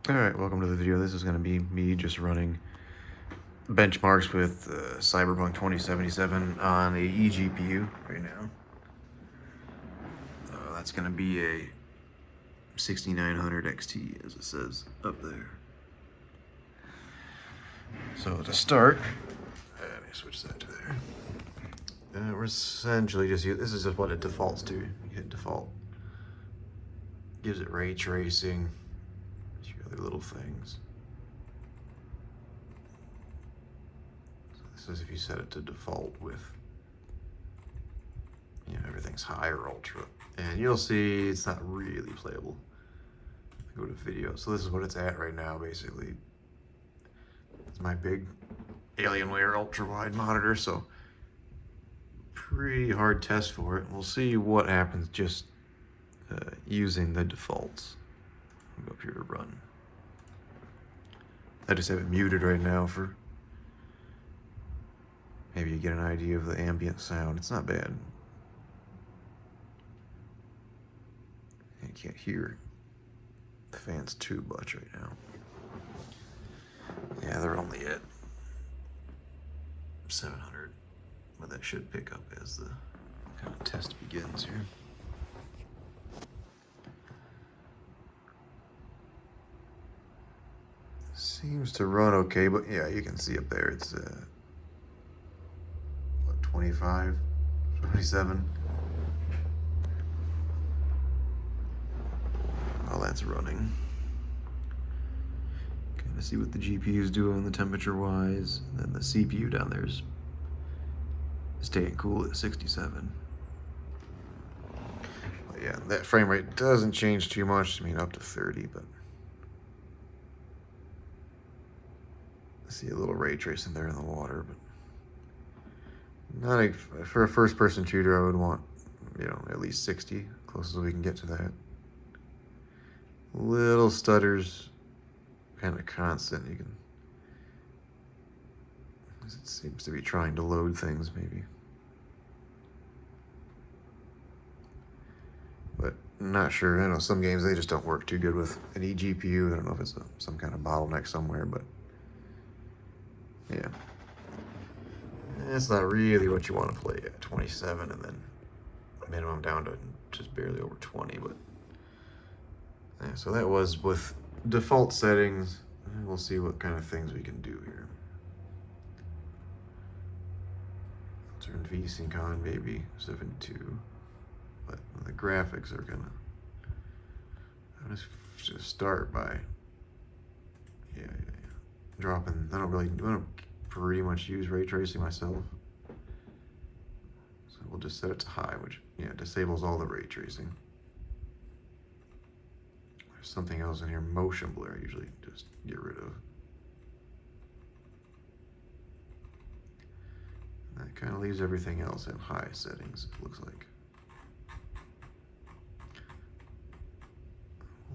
Alright, welcome to the video. This is going to be me just running benchmarks with Cyberpunk 2077 on a eGPU right now. That's going to be a 6900 XT, as it says up there. So to start, let me switch that to there. We're essentially just this is just what it defaults to. You hit default, gives it ray tracing, a few other little things. So this is if you set it to default with, everything's high or ultra, and you'll see it's not really playable. Go to video. So this is what it's at right now, basically. It's my big Alienware ultra wide monitor, so pretty hard test for it. We'll see what happens just using the defaults. I'll go up here to run. I just have it muted right now for maybe you get an idea of the ambient sound. It's not bad. You can't hear the fans too much right now. Yeah, they're only at 700, but that should pick up as the kind of test begins here. Seems to run okay, but yeah, you can see up there it's what, 25, 27. While that's running, kind of see what the GPU is doing, the temperature wise, and then the CPU down there is staying cool at 67. But yeah, that frame rate doesn't change too much. I mean, up to 30, but I see a little ray tracing there in the water, but not for a first-person shooter. I would want, at least 60, close as we can get to that. Little stutters, kind of constant. It seems to be trying to load things, maybe. But I'm not sure. I know some games, they just don't work too good with an eGPU. I don't know if it's some kind of bottleneck somewhere, but yeah. It's not really what you want to play at 27, and then minimum down to just barely over 20, but yeah, so that was with default settings. We'll see what kind of things we can do here. Turn VSync on, maybe 72, but the graphics are gonna. I'm just start by dropping. I don't pretty much use ray tracing myself, so we'll just set it to high, which disables all the ray tracing. There's something else in here, motion blur, I usually just get rid of. And that kind of leaves everything else in high settings, it looks like.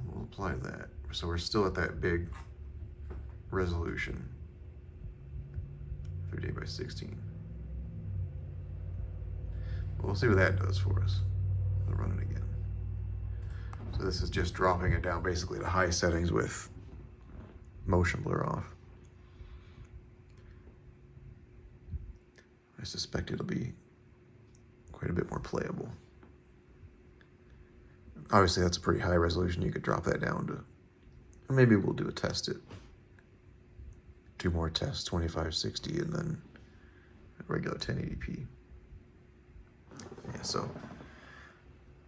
We'll apply that. So we're still at that big resolution, 38 by 16. We'll see what that does for us. I'll run it again. So this is just dropping it down basically to high settings with motion blur off. I suspect it'll be quite a bit more playable. Obviously that's a pretty high resolution. You could drop that down to, or maybe we'll do a test it. 2 more tests, 2560 and then a regular 1080p. Yeah, so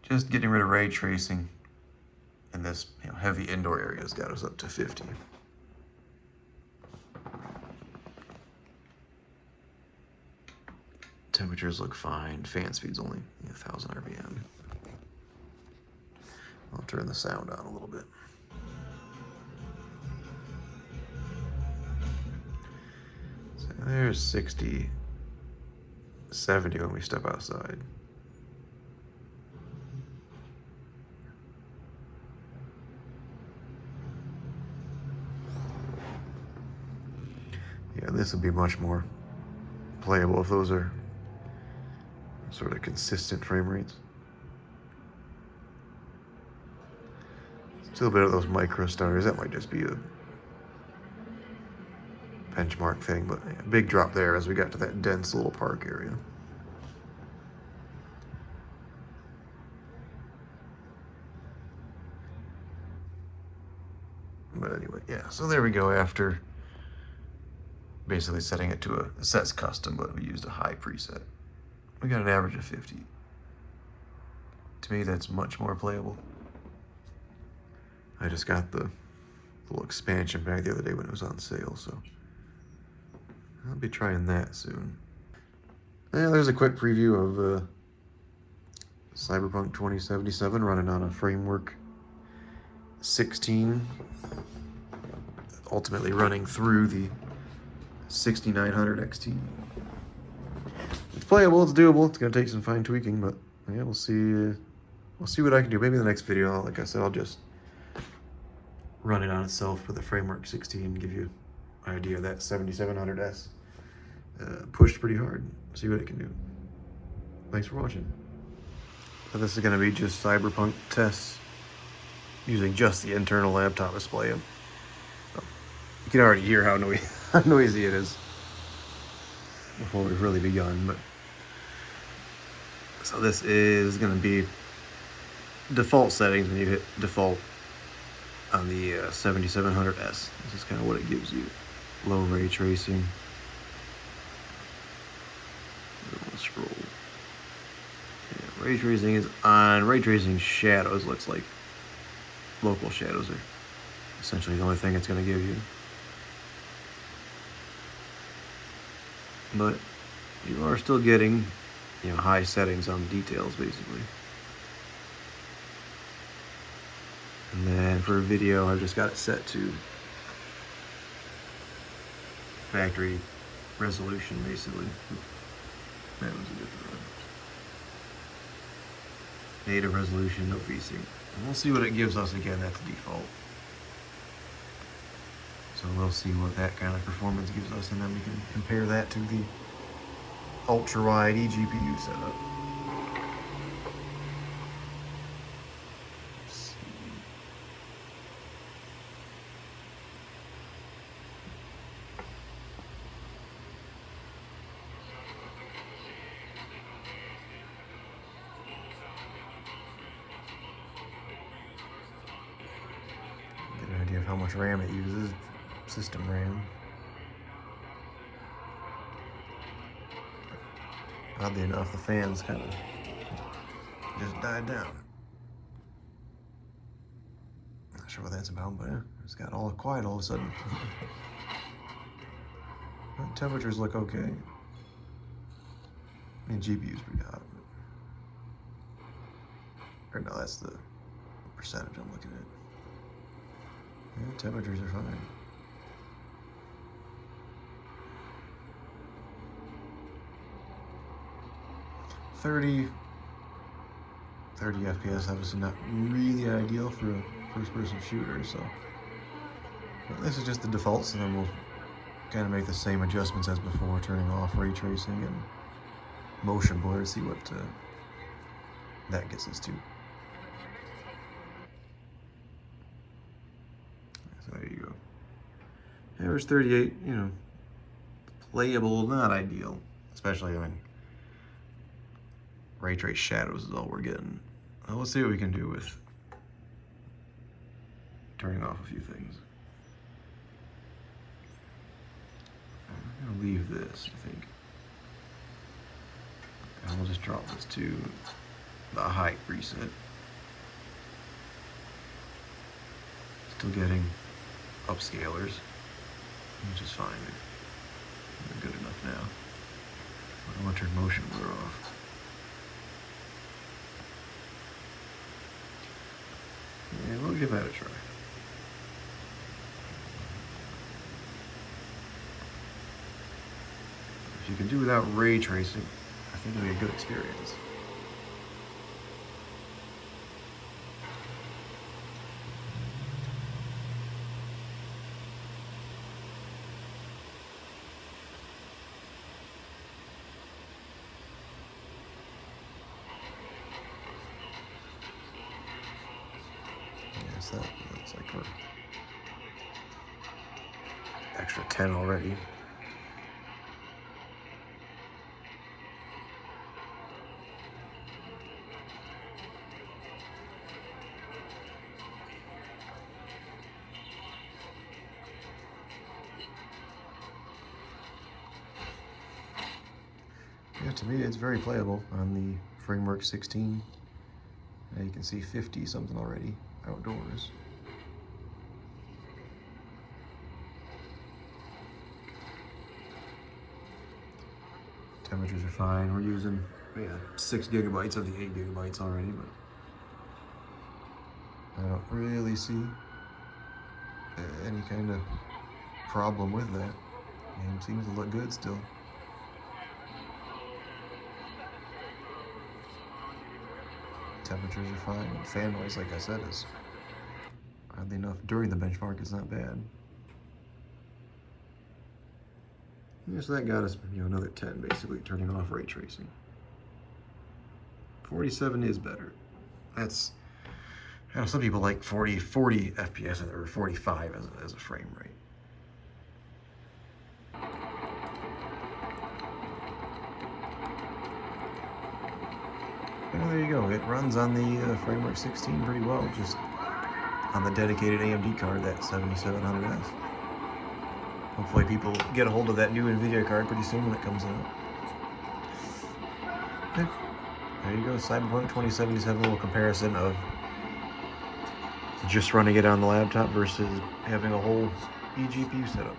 just getting rid of ray tracing in this heavy indoor area has got us up to 50. Temperatures look fine. Fan speed's only 1000 RPM. I'll turn the sound on a little bit. So there's 60, 70 when we step outside. Yeah, this would be much more playable if those are sort of consistent frame rates. Still a bit of those micro stutters. That might just be a benchmark thing, but yeah, big drop there as we got to that dense little park area. But anyway, yeah, so there we go after basically setting it to a sets custom, but we used a high preset. We got an average of 50. To me, that's much more playable. I just got the little expansion pack the other day when it was on sale, so I'll be trying that soon. Yeah, there's a quick preview of Cyberpunk 2077 running on a framework 16, ultimately running through the 6900 XT. It's playable, it's doable, it's gonna take some fine tweaking, but yeah, we'll see what I can do. Maybe in the next video, like I said, I'll just run it on itself with a framework 16 and give you an idea of that 7700S. Pushed pretty hard, see what it can do. Thanks for watching. So this is gonna be just Cyberpunk tests using just the internal laptop display. You can already hear how noisy it is before we've really begun. But so this is going to be default settings when you hit default on the 7700S. This is kind of what it gives you. Low ray tracing. Scroll. Yeah, ray tracing is on. Ray tracing shadows looks like local shadows are essentially the only thing it's going to give you. But you are still getting, high settings on details basically. And then for video, I've just got it set to factory resolution basically. That was a different one. Native resolution, no VC. And we'll see what it gives us again at the default. So we'll see what that kind of performance gives us, and then we can compare that to the ultra-wide eGPU setup. Let's see. Get an idea of how much RAM it uses. System RAM. Oddly enough, the fans kind of just died down. Not sure what that's about, but yeah, it's got all quiet all of a sudden. Temperatures look okay. I mean, GPU's pretty hot. Or no, that's the percentage I'm looking at. Yeah, temperatures are fine. 30 FPS, obviously not really ideal for a first-person shooter, so this is just the defaults, and then we'll kind of make the same adjustments as before, turning off ray tracing and motion blur to see what that gets us to. So there you go. Average 38, playable, not ideal, especially ray trace shadows is all we're getting. Let's see what we can do with turning off a few things. I'm gonna leave this, I think. And we'll just drop this to the height preset. Still getting upscalers, which is fine. They're good enough now. I want to turn motion blur off. Yeah, we'll give that a try. If you can do without ray tracing, I think it'll be a good experience. Yes, that Looks like we're extra 10 already. Yeah, to me it's very playable on the framework 16. Now you can see 50 something already outdoors. Temperatures are fine. We're using 6 gigabytes of the 8 gigabytes already, but I don't really see any kind of problem with that. Game seems to look good still. Temperatures are fine. Fan noise, like I said, is oddly enough during the benchmark is not bad. Yeah, so that got us, another 10 basically, turning off ray tracing. 47 is better. That's, some people like 40 FPS or 45 as a frame rate. Well, there you go. It runs on the framework 16 pretty well, just on the dedicated AMD card, that 7700S. Hopefully people get a hold of that new NVIDIA card pretty soon when it comes out. Okay. There you go, Cyberpunk 2077, little comparison of just running it on the laptop versus having a whole eGPU setup.